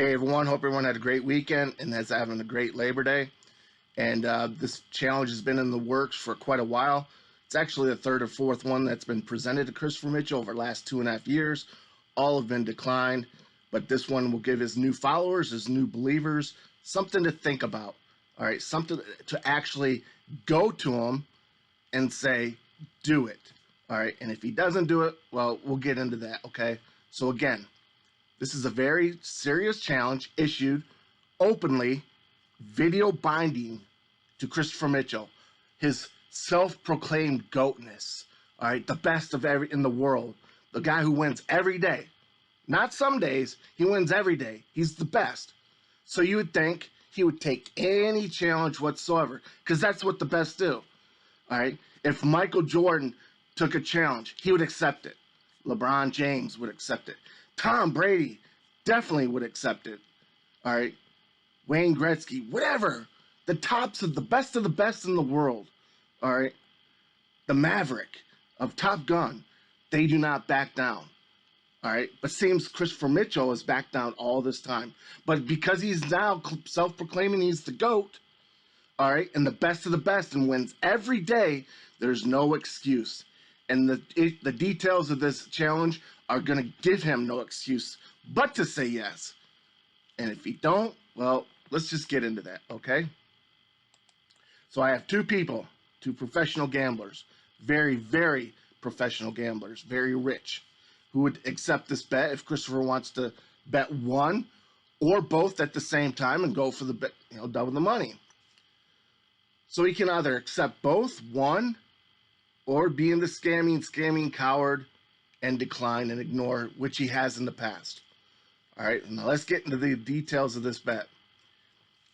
Hey everyone, hope everyone had a great weekend and is having a great Labor Day. And this challenge has been in the works for quite a while. It's actually the third or fourth one that's been presented to Christopher Mitchell over the last 2.5 years. All have been declined, but this one will give his new followers, his new believers, something to think about. All right, something to actually go to him and say, do it. All right, and if he doesn't do it, well, we'll get into that, okay? So again, this is a very serious challenge issued openly, video binding to Christopher Mitchell, his self-proclaimed goatness. All right, the best of in the world, the guy who wins every day, not some days. He wins every day. He's the best. So you would think he would take any challenge whatsoever, because that's what the best do. All right, if Michael Jordan took a challenge, he would accept it. LeBron James would accept it. Tom Brady definitely would accept it. All right. Wayne Gretzky, whatever. The tops of the best in the world. All right. The Maverick of Top Gun, they do not back down. All right. But seems Christopher Mitchell has backed down all this time. But because he's now self-proclaiming he's the GOAT, all right, and the best of the best and wins every day, there's no excuse. And the details of this challenge are going to give him no excuse but to say yes. And if he don't, well, let's just get into that, okay? So I have two people, two professional gamblers, very, very professional gamblers, very rich, who would accept this bet if Christopher wants to bet one or both at the same time and go for the bet, double the money. So he can either accept both, one, or be in the scamming coward and decline and ignore, which he has in the past. All right, now let's get into the details of this bet.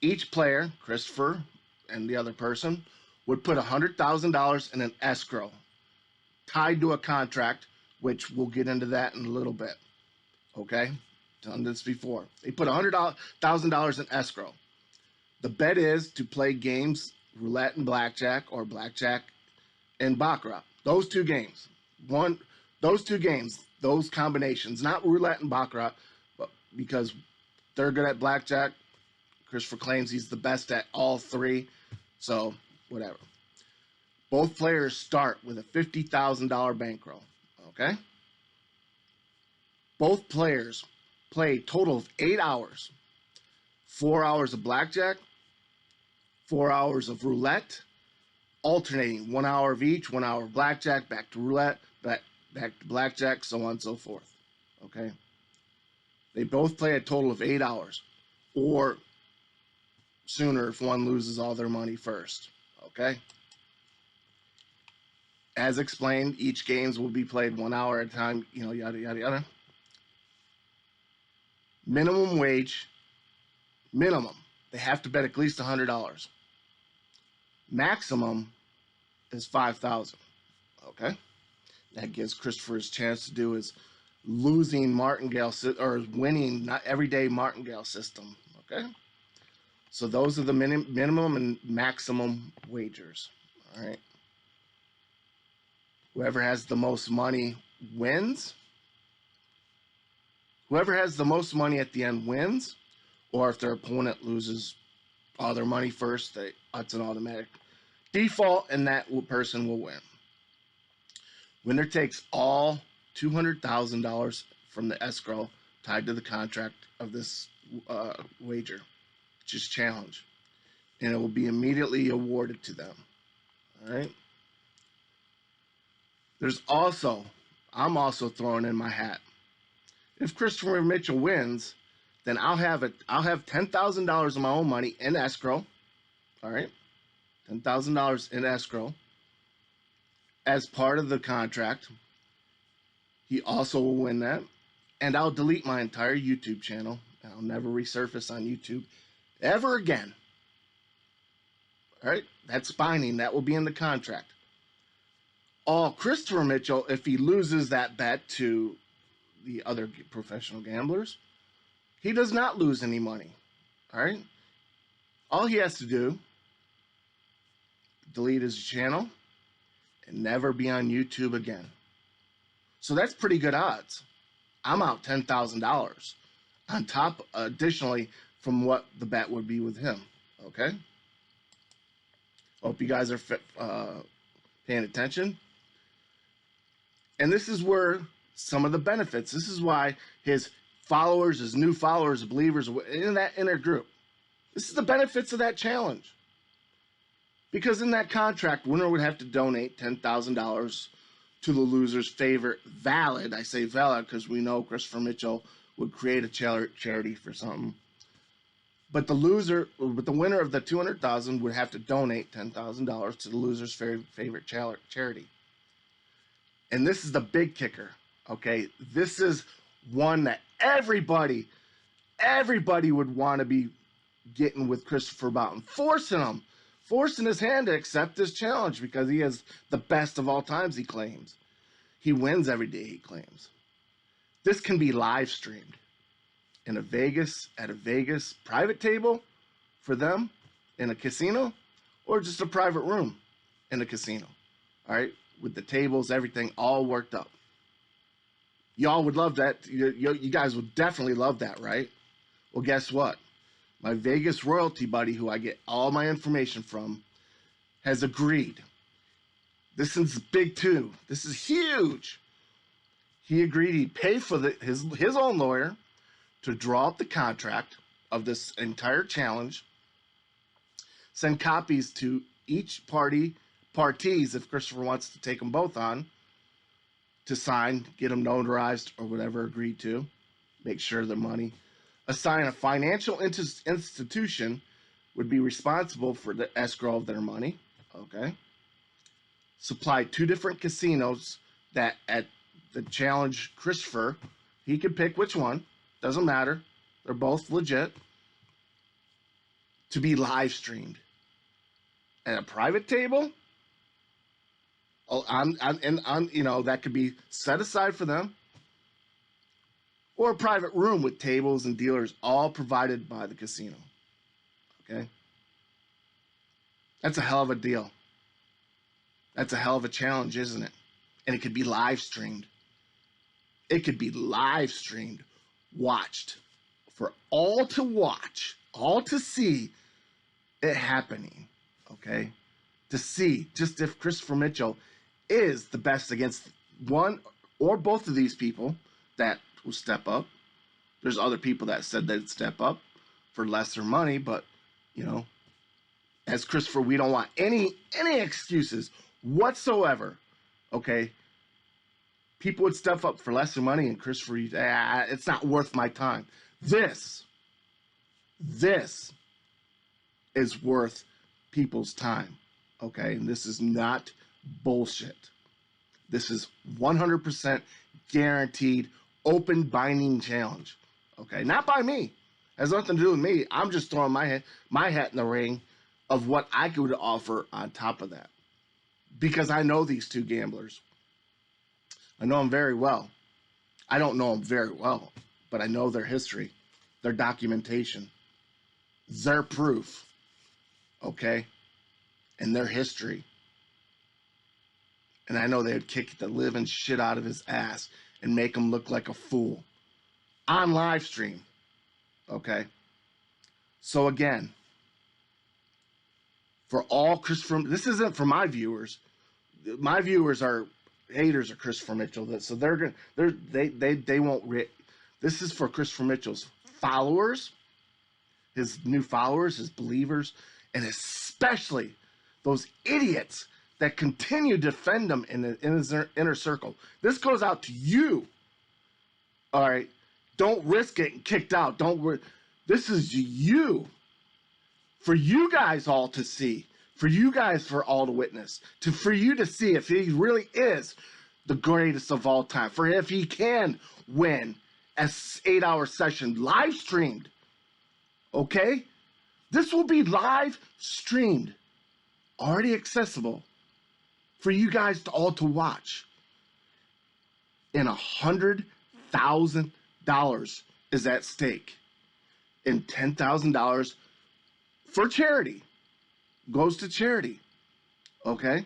Each player, Christopher and the other person, would put $100,000 in an escrow tied to a contract, which we'll get into that in a little bit. Okay, done this before. They put $100,000 in escrow. The bet is to play games, roulette and blackjack, or blackjack and baccarat. Those two games. Those combinations, not roulette and baccarat, but because they're good at blackjack. Christopher claims he's the best at all three, so whatever. Both players start with a $50,000 bankroll, okay? Both players play a total of 8 hours. 4 hours of blackjack, 4 hours of roulette, alternating 1 hour of each, 1 hour of blackjack, back to roulette, back to blackjack, so on and so forth, okay? They both play a total of 8 hours, or sooner if one loses all their money first, okay? As explained, each games will be played 1 hour at a time, yada, yada, yada. Minimum wage, minimum, they have to bet at least $100. Maximum is $5,000, okay? That gives Christopher his chance to do his losing martingale, or winning not everyday martingale system, okay? So those are the minimum and maximum wagers, all right? Whoever has the most money wins. Whoever has the most money at the end wins, or if their opponent loses all their money first, it's an automatic default, and that person will win. Winner takes all $200,000 from the escrow tied to the contract of this wager, which is challenge, and it will be immediately awarded to them. All right. I'm also throwing in my hat. If Christopher Mitchell wins, then I'll have $10,000 of my own money in escrow. All right, $10,000 in escrow as part of the contract. He also will win that, and I'll delete my entire YouTube channel, and I'll never resurface on YouTube ever again. All right, that's binding. That will be in the contract. All Christopher Mitchell, if he loses that bet to the other professional gamblers, he does not lose any money. All right, all he has to do, delete his channel and never be on YouTube again. So that's pretty good odds. I'm out $10,000. on top, additionally, from what the bet would be with him. Okay? Hope you guys are paying attention. And this is where some of the benefits, this is why his followers, his new followers, believers in that inner group, this is the benefits of that challenge. Because in that contract, winner would have to donate $10,000 to the loser's favorite valid. I say valid because we know Christopher Mitchell would create a charity for something. But the winner of the $200,000 would have to donate $10,000 to the loser's favorite charity. And this is the big kicker. Okay, this is one that everybody would want to be getting with Christopher Boughton, forcing his hand to accept this challenge because he is the best of all times, he claims. He wins every day, he claims. This can be live streamed at a Vegas private table for them in a casino, or just a private room in a casino. All right, with the tables, everything all worked up. Y'all would love that. You guys would definitely love that, right? Well, guess what? My Vegas royalty buddy, who I get all my information from, has agreed. This is big too. This is huge. He agreed he'd pay for his own lawyer to draw up the contract of this entire challenge, send copies to each parties, if Christopher wants to take them both on, to sign, get them notarized or whatever agreed to, make sure the money. Assign a financial institution would be responsible for the escrow of their money. Okay. Supply 2 different casinos that at the challenge Christopher, he could pick which one. Doesn't matter. They're both legit. To be live streamed. At a private table, that could be set aside for them. Or a private room with tables and dealers, all provided by the casino. Okay? That's a hell of a deal. That's a hell of a challenge, isn't it? And it could be live streamed. It could be live streamed, watched, for all to watch, all to see it happening. Okay? To see just if Christopher Mitchell is the best against one or both of these people that will step up. There's other people that said they'd step up for lesser money, but as Christopher, we don't want any excuses whatsoever. Okay, people would step up for lesser money, and Christopher, it's not worth my time. This is worth people's time. Okay, and this is not bullshit. This is 100% guaranteed open binding challenge. Okay, not by me. Has nothing to do with me. I'm just throwing my hat in the ring of what I could offer on top of that. Because I know these 2 gamblers. I know them very well. I don't know them very well, but I know their history, their documentation, their proof, okay, and their history. And I know they would kick the living shit out of his ass and make him look like a fool on live stream. Okay? So again, for all Christopher, this isn't for my viewers. My viewers are haters of Christopher Mitchell, so they won't. This is for Christopher Mitchell's followers, his new followers, his believers, and especially those idiots that continue to defend him in his inner circle. This goes out to you. All right, don't risk getting kicked out. This is you, for you guys all to see, for you guys for all to witness, for you to see if he really is the greatest of all time, for if he can win an 8-hour session live streamed. Okay, this will be live streamed, already accessible for you guys all to watch. And $100,000 is at stake, and $10,000 for charity goes to charity. Okay?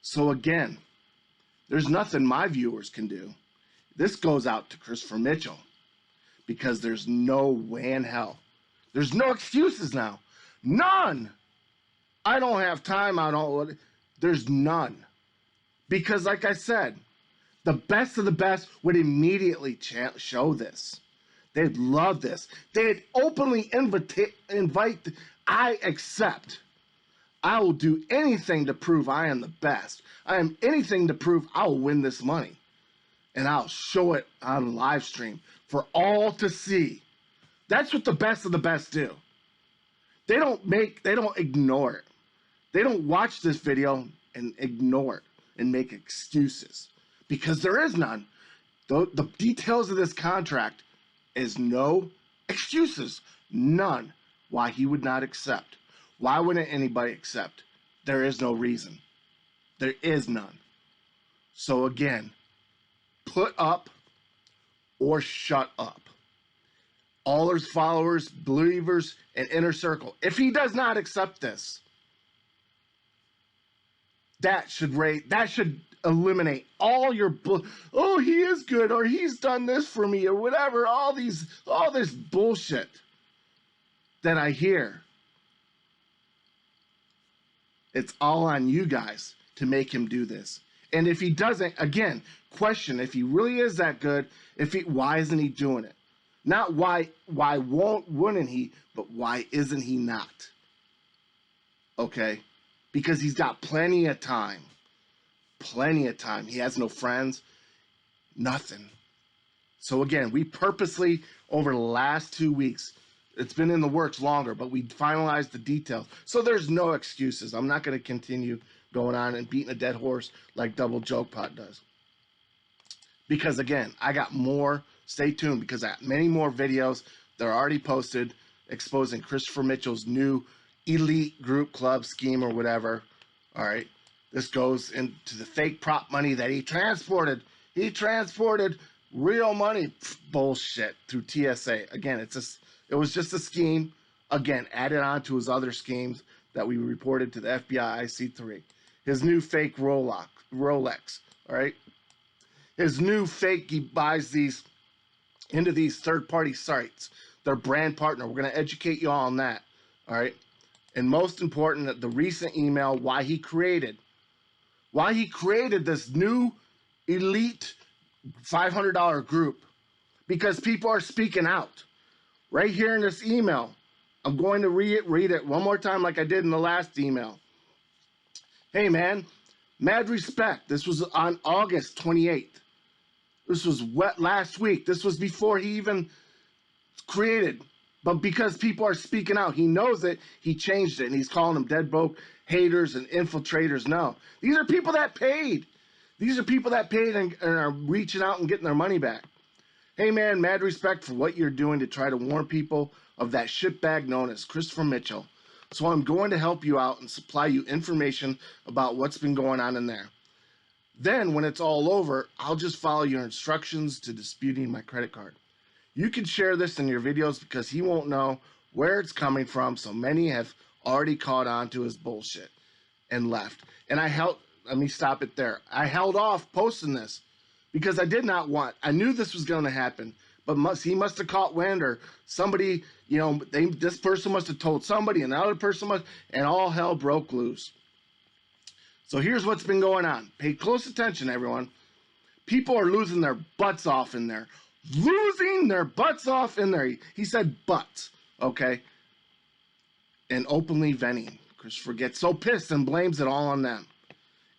So again, there's nothing my viewers can do. This goes out to Christopher Mitchell. because there's no way in hell. There's no excuses now. None. I don't have time. There's none. Because, like I said, the best of the best would immediately show this. They'd love this. They'd openly invite, I accept. I will do anything to prove I am the best. I am anything to prove I will win this money. And I'll show it on live stream for all to see. That's what the best of the best do. They don't ignore it. They don't watch this video and ignore it and make excuses, because there is none. The details of this contract is no excuses, none. Why he would not accept. Why wouldn't anybody accept? There is no reason. There is none. So again, put up or shut up. All his followers, believers, and inner circle. If he does not accept this, that should eliminate all your oh, he is good, or he's done this for me, or whatever, all this bullshit that I hear. It's all on you guys to make him do this. And if he doesn't, again, question if he really is that good, why isn't he doing it? Not why wouldn't he, but why isn't he not? Okay? Because he's got plenty of time. Plenty of time. He has no friends. Nothing. So again, we purposely, over the last 2 weeks, it's been in the works longer, but we finalized the details. So there's no excuses. I'm not going to continue going on and beating a dead horse like Double Joke Pot does. Because again, I got more. Stay tuned, because I got many more videos that are already posted exposing Christopher Mitchell's new elite group club scheme or whatever. All right. This goes into the fake prop money that he transported. He transported real money. Bullshit. Through TSA. Again, it was just a scheme. Again, added on to his other schemes that we reported to the FBI IC3. His new fake Rolex. All right. His new fake, he buys these into these third-party sites. Their brand partner. We're going to educate you all on that. All right. And most important, the recent email, why he created this new elite $500 group, because people are speaking out. Right here in this email, I'm going to read it one more time like I did in the last email. Hey man, mad respect. This was on August 28th. This was last week. This was before he even created. But because people are speaking out, he knows it, he changed it, and he's calling them dead broke haters and infiltrators. No, these are people that paid. These are people that paid and are reaching out and getting their money back. Hey man, mad respect for what you're doing to try to warn people of that shitbag known as Christopher Mitchell. So I'm going to help you out and supply you information about what's been going on in there. Then when it's all over, I'll just follow your instructions to disputing my credit card. You can share this in your videos because he won't know where it's coming from, so many have already caught on to his bullshit and left. And let me stop it there. I held off posting this because I knew this was going to happen, but he must have caught wind, or somebody, this person must have told somebody, and the other person and all hell broke loose. So here's what's been going on. Pay close attention, everyone. People are losing their butts off in there. Losing their butts off in there. He said butts, okay? And openly venting. Christopher gets so pissed and blames it all on them.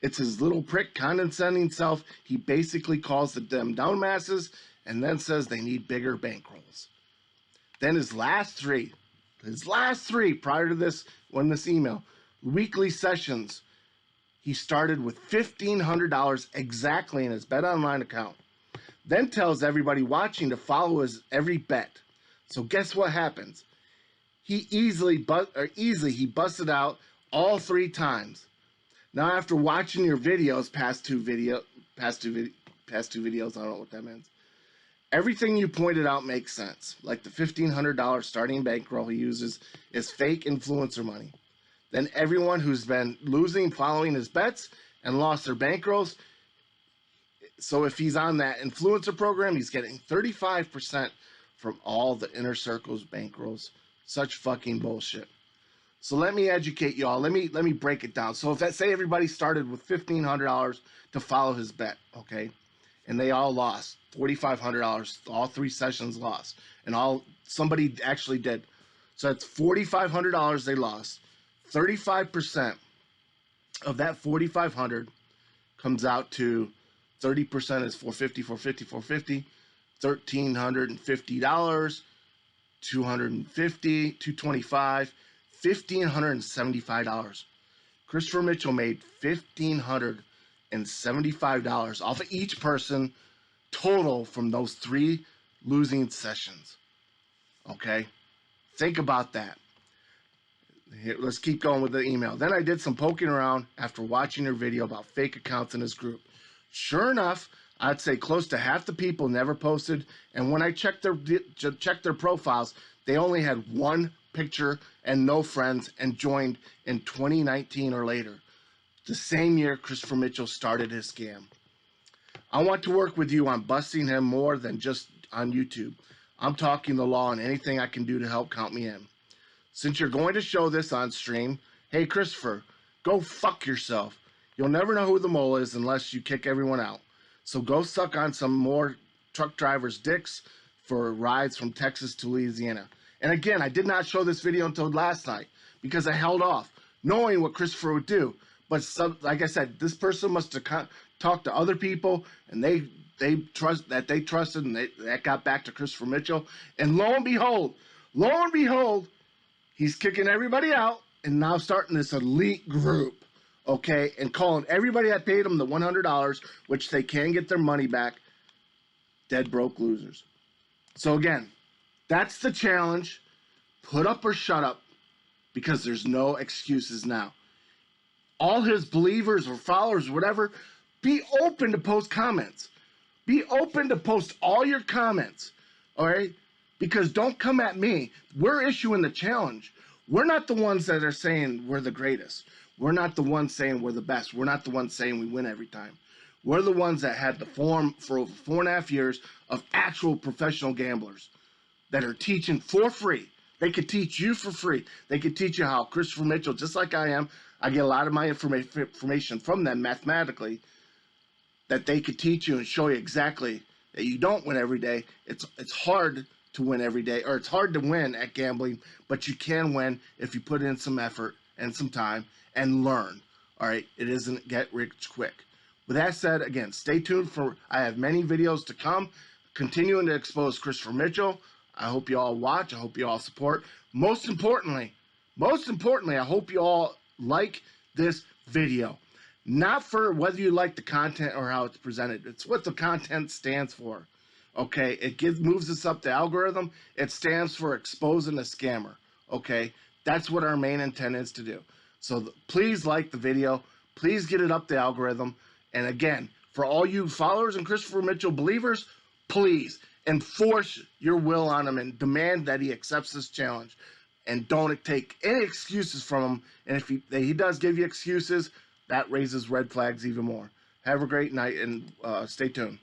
It's his little prick condescending self. He basically calls them dumbasses and then says they need bigger bankrolls. Then his last three prior to this, this email, weekly sessions, he started with $1,500 exactly in his BetOnline account. Then tells everybody watching to follow his every bet. So guess what happens? He easily busted out all 3 times. Now after watching your videos, past two videos, I don't know what that means. Everything you pointed out makes sense. Like the $1,500 starting bankroll he uses is fake influencer money. Then everyone who's been losing following his bets and lost their bankrolls, so if he's on that influencer program, he's getting 35% from all the inner circles bankrolls. Such fucking bullshit. So let me educate y'all. Let me break it down. So if that say everybody started with $1,500 to follow his bet, okay, and they all lost $4,500. All 3 sessions lost, and somebody actually did. So that's $4,500 they lost. 35% of that 4,500 comes out to 30% is 450, 450, 450, $1,350, 250, 225, $1,575. Christopher Mitchell made $1,575 off of each person total from those 3 losing sessions. Okay? Think about that. Here, let's keep going with the email. Then I did some poking around after watching your video about fake accounts in this group. Sure enough, I'd say close to half the people never posted, and when I checked their profiles, they only had 1 picture and no friends, and joined in 2019 or later, the same year Christopher Mitchell started his scam. I want to work with you on busting him more than just on YouTube. I'm talking the law and anything I can do to help, count me in. Since you're going to show this on stream, hey Christopher, go fuck yourself. You'll never know who the mole is unless you kick everyone out. So go suck on some more truck drivers' dicks for rides from Texas to Louisiana. And again, I did not show this video until last night because I held off, knowing what Christopher would do. But like I said, this person must have talked to other people, and they trusted, and that got back to Christopher Mitchell. And lo and behold, he's kicking everybody out and now starting this elite group, okay, and calling everybody that paid him the $100, which they can get their money back, dead broke losers. So again, that's the challenge. Put up or shut up, because there's no excuses now. All his believers or followers, whatever, be open to post comments. Be open to post all your comments, all right? Because don't come at me. We're issuing the challenge. We're not the ones that are saying we're the greatest. We're not the ones saying we're the best. We're not the ones saying we win every time. We're the ones that had the form for over 4.5 years of actual professional gamblers that are teaching for free. They could teach you for free. They could teach you how Christopher Mitchell, just like I am, I get a lot of my information from them mathematically, that they could teach you and show you exactly that you don't win every day. It's hard to win every day, or it's hard to win at gambling, but you can win if you put in some effort and some time and learn. All right, it isn't get rich quick. With that said, again, stay tuned for, I have many videos to come, continuing to expose Christopher Mitchell. I hope you all watch. I hope you all support. Most importantly, I hope you all like this video. Not for whether you like the content or how it's presented. It's what the content stands for. Okay, it moves us up the algorithm. It stands for exposing a scammer. Okay, that's what our main intent is to do. So please like the video. Please get it up the algorithm. And again, for all you followers and Christopher Mitchell believers, please enforce your will on him and demand that he accepts this challenge. And don't take any excuses from him. And if he does give you excuses, that raises red flags even more. Have a great night, and stay tuned.